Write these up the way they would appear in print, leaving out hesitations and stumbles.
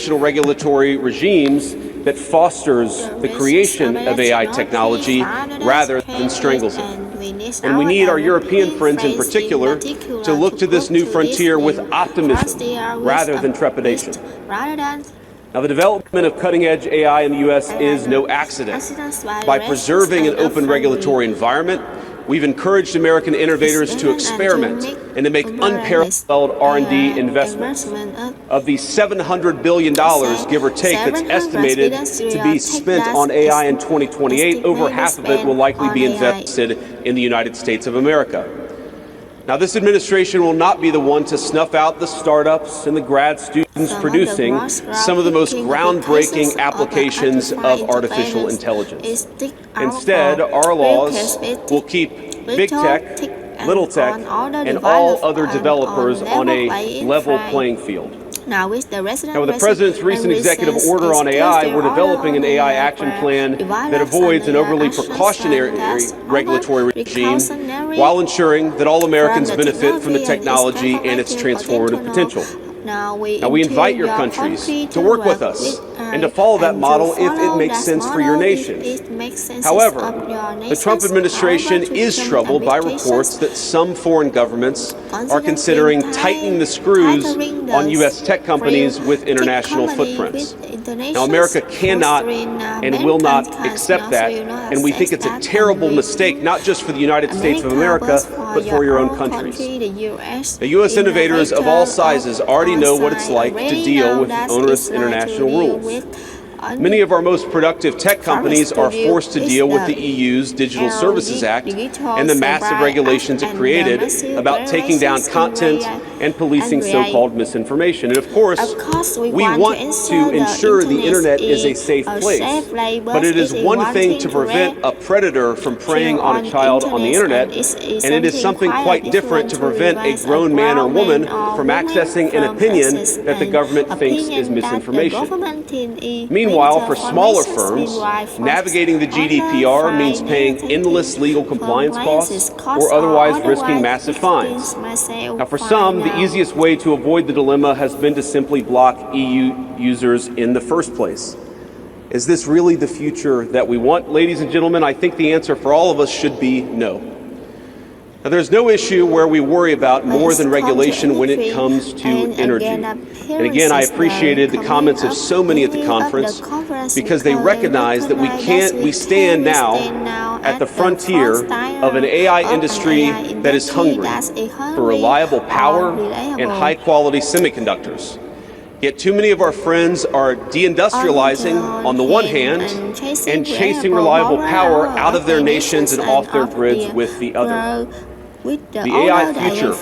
international regulatory regimes that fosters the creation of AI technology rather than strangles it. And we need our European friends in particular to look to this new frontier with optimism rather than trepidation. Now, the development of cutting-edge AI in the U.S. is no accident. By preserving an open regulatory environment, we've encouraged American innovators to experiment and to make unparalleled R&D investments. Of the $700 billion, give or take, that's estimated to be spent on AI in 2028, over half of it will likely be invested in the United States of America. Now, this administration will not be the one to snuff out the startups and the grad students producing some of the most groundbreaking applications of artificial intelligence. Instead, our laws will keep big tech, little tech, and all other developers on a level playing field. Now, with the President's recent executive order on AI, we're developing an AI action plan that avoids an overly precautionary regulatory regime while ensuring that all Americans benefit from the technology and its transformative potential. Now, we invite your countries to work with us and to follow that model if it makes sense for your nations. However, the Trump administration is troubled by reports that some foreign governments are considering tightening the screws on U.S. tech companies with international footprints. Now, America cannot and will not accept that, and we think it's a terrible mistake, not just for the United States of America, but for your own countries. The U.S. innovators of all sizes already know what it's like to deal with onerous international rules. Many of our most productive tech companies are forced to deal with the EU's Digital Services Act and the massive regulations it created about taking down content and policing so-called misinformation. And of course, we want to ensure the internet is a safe place, but it is one thing to prevent a predator from preying on a child on the internet, and it is something quite different to prevent a grown man or woman from accessing an opinion that the government thinks is misinformation. Meanwhile, for smaller firms, navigating the GDPR means paying endless legal compliance costs or otherwise risking massive fines. Now, for some, the easiest way to avoid the dilemma has been to simply block EU users in the first place. Is this really the future that we want? Ladies and gentlemen, I think the answer for all of us should be no. Now, there's no issue where we worry about more than regulation when it comes to energy. And again, I appreciated the comments of so many at the conference because they recognize that we stand now at the frontier of an AI industry that is hungry for reliable power and high-quality semiconductors. Yet too many of our friends are deindustrializing on the one hand and chasing reliable power out of their nations and off their grids with the other. The AI future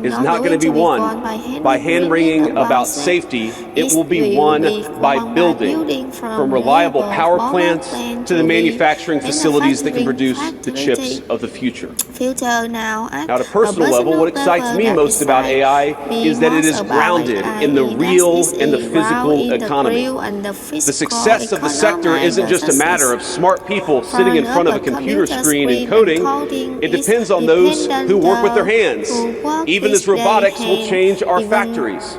is not going to be won by hand-wringing about safety. It will be won by building, from reliable power plants to the manufacturing facilities that can produce the chips of the future. Now, at a personal level, what excites me most about AI is that it is grounded in the real and the physical economy. The success of the sector isn't just a matter of smart people sitting in front of a computer screen and coding. It depends on those who work with their hands, even as robotics will change our factories.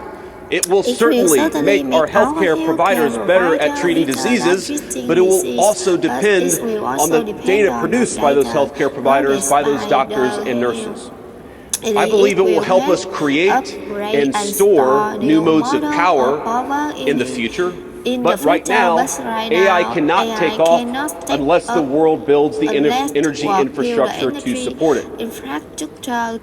It will certainly make our healthcare providers better at treating diseases, but it will also depend on the data produced by those healthcare providers, by those doctors and nurses. I believe it will help us create and store new modes of power in the future. But right now, AI cannot take off unless the world builds the energy infrastructure to support it.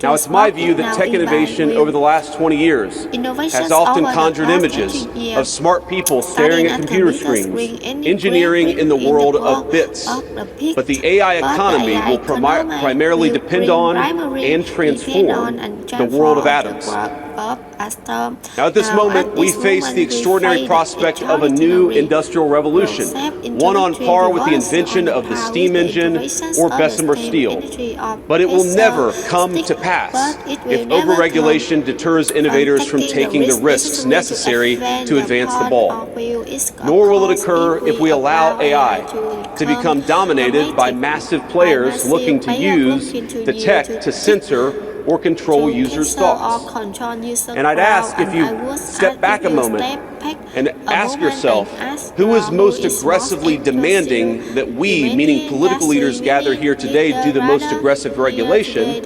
Now, it's my view that tech innovation over the last 20 years has often conjured images of smart people staring at computer screens, engineering in the world of bits. But the AI economy will primarily depend on and transform the world of atoms. Now, at this moment, we face the extraordinary prospect of a new industrial revolution, one on par with the invention of the steam engine or Bessemer steel. But it will never come to pass if overregulation deters innovators from taking the risks necessary to advance the ball. Nor will it occur if we allow AI to become dominated by massive players looking to use the tech to censor or control users' thoughts. And I'd ask if you step back a moment and ask yourself, who is most aggressively demanding that we, meaning political leaders gather here today, do the most aggressive regulation?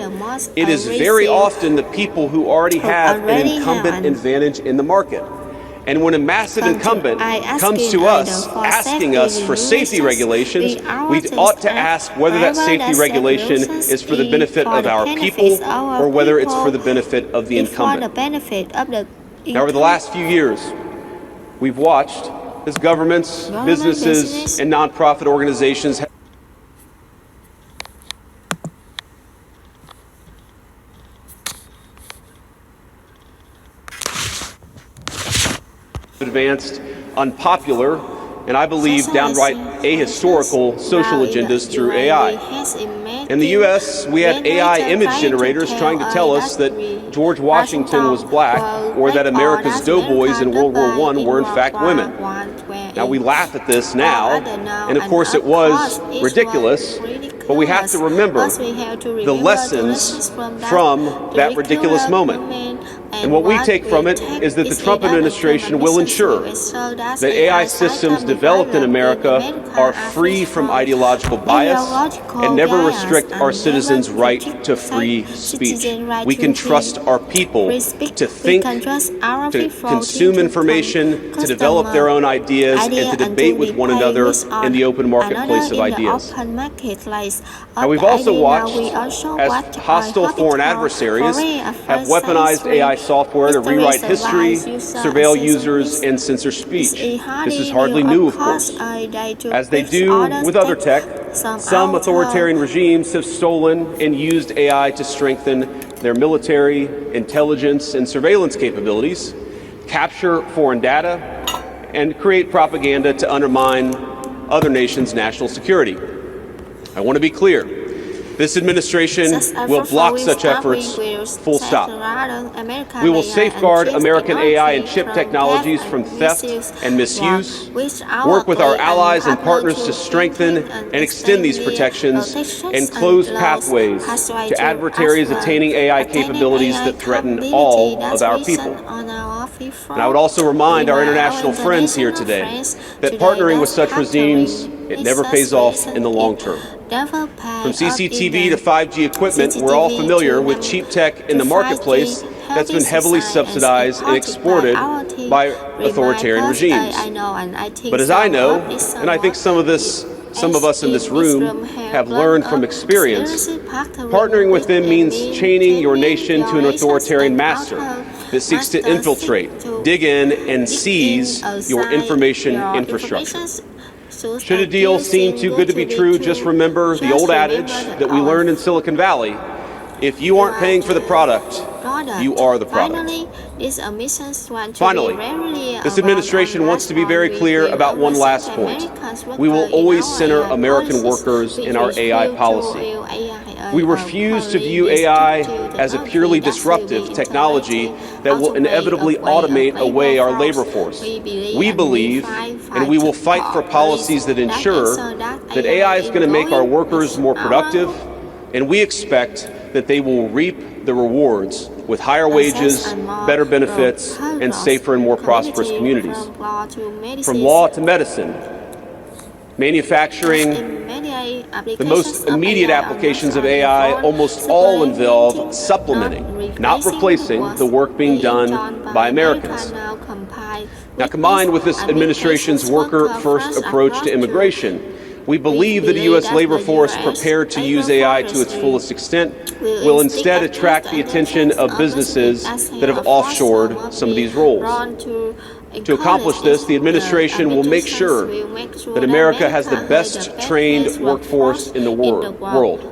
It is very often the people who already have an incumbent advantage in the market. And when a massive incumbent comes to us asking us for safety regulations, we ought to ask whether that safety regulation is for the benefit of our people or whether it's for the benefit of the incumbent. Now, over the last few years, we've watched as governments, businesses, and nonprofit organizations have advanced unpopular and I believe downright ahistorical social agendas through AI. In the US, we had AI image generators trying to tell us that George Washington was black or that America's doughboys in World War I were in fact women. Now we laugh at this now, and of course it was ridiculous, but we have to remember the lessons from that ridiculous moment. And what we take from it is that the Trump administration will ensure that AI systems developed in America are free from ideological bias and never restrict our citizens' right to free speech. We can trust our people to think, to consume information, to develop their own ideas, and to debate with one another in the open marketplace of ideas. Now, we've also watched as hostile foreign adversaries have weaponized AI software to rewrite history, surveil users, and censor speech. This is hardly new, of course. As they do with other tech, some authoritarian regimes have stolen and used AI to strengthen their military, intelligence, and surveillance capabilities, capture foreign data, and create propaganda to undermine other nations' national security. I want to be clear. This administration will block such efforts, full stop. We will safeguard American AI and chip technologies from theft and misuse, work with our allies and partners to strengthen and extend these protections, and close pathways to adversaries attaining AI capabilities that threaten all of our people. And I would also remind our international friends here today that partnering with such regimes, it never pays off in the long term. From CCTV to 5G equipment, we're all familiar with cheap tech in the marketplace that's been heavily subsidized and exported by authoritarian regimes. But as I know, and I think some of us in this room have learned from experience, partnering with them means chaining your nation to an authoritarian master that seeks to infiltrate, dig in, and seize your information infrastructure. Should a deal seem too good to be true, just remember the old adage that we learned in Silicon Valley: if you aren't paying for the product, you are the product. Finally, this administration wants to be very clear about one last point. We will always center American workers in our AI policy. We refuse to view AI as a purely disruptive technology that will inevitably automate away our labor force. We believe, and we will fight for policies that ensure that AI is going to make our workers more productive, and we expect that they will reap the rewards with higher wages, better benefits, and safer and more prosperous communities. From law to medicine, manufacturing, the most immediate applications of AI almost all involve supplementing, not replacing, the work being done by Americans. Now, combined with this administration's worker-first approach to immigration, we believe that the U.S. labor force prepared to use AI to its fullest extent will instead attract the attention of businesses that have offshored some of these roles. To accomplish this, the administration will make sure that America has the best trained workforce in the world.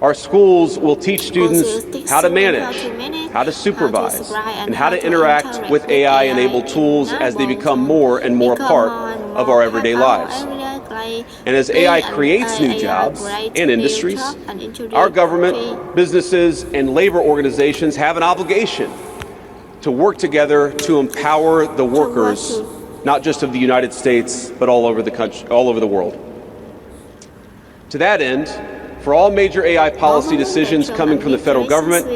Our schools will teach students how to manage, how to supervise, and how to interact with AI-enabled tools as they become more and more a part of our everyday lives. And as AI creates new jobs and industries, our government, businesses, and labor organizations have an obligation to work together to empower the workers, not just of the United States, but all over the country, all over the world. To that end, For all major AI policy decisions coming from the federal government,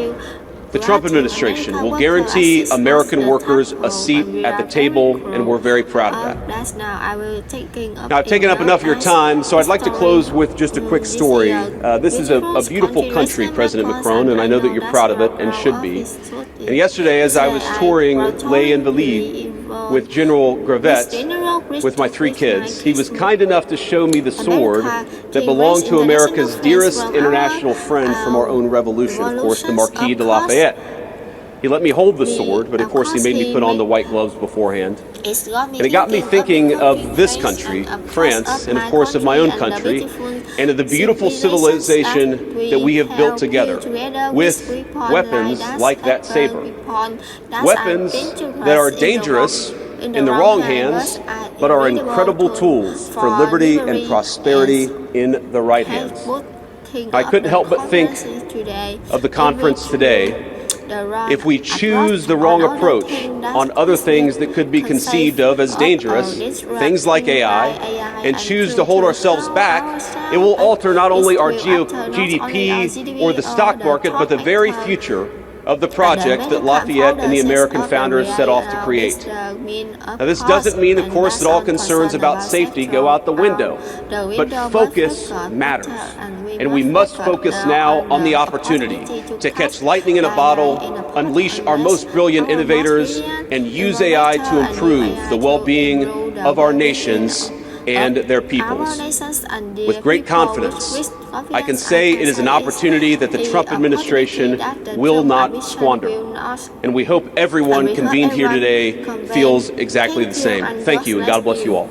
the Trump administration will guarantee American workers a seat at the table, and we're very proud of that. Now, I've taken up enough of your time, so I'd like to close with just a quick story. This is a beautiful country, President Macron, and I know that you're proud of it and should be. And yesterday, as I was touring Les Invalides with General Gravet, with my 3 kids, he was kind enough to show me the sword that belonged to America's dearest international friend from our own revolution, of course, the Marquis de Lafayette. He let me hold the sword, but of course he made me put on the white gloves beforehand. And it got me thinking of this country, France, and of course of my own country, and of the beautiful civilization that we have built together with weapons like that saber. Weapons that are dangerous in the wrong hands, but are incredible tools for liberty and prosperity in the right hands. I couldn't help but think of the conference today. If we choose the wrong approach on other things that could be conceived of as dangerous, things like AI, and choose to hold ourselves back, it will alter not only our GDP or the stock market, but the very future of the project that Lafayette and the American founders set off to create. Now, this doesn't mean, of course, that all concerns about safety go out the window, but focus matters. And we must focus now on the opportunity to catch lightning in a bottle, unleash our most brilliant innovators, and use AI to improve the well-being of our nations and their peoples. With great confidence, I can say it is an opportunity that the Trump administration will not squander. And we hope everyone convened here today feels exactly the same. Thank you, and God bless you all.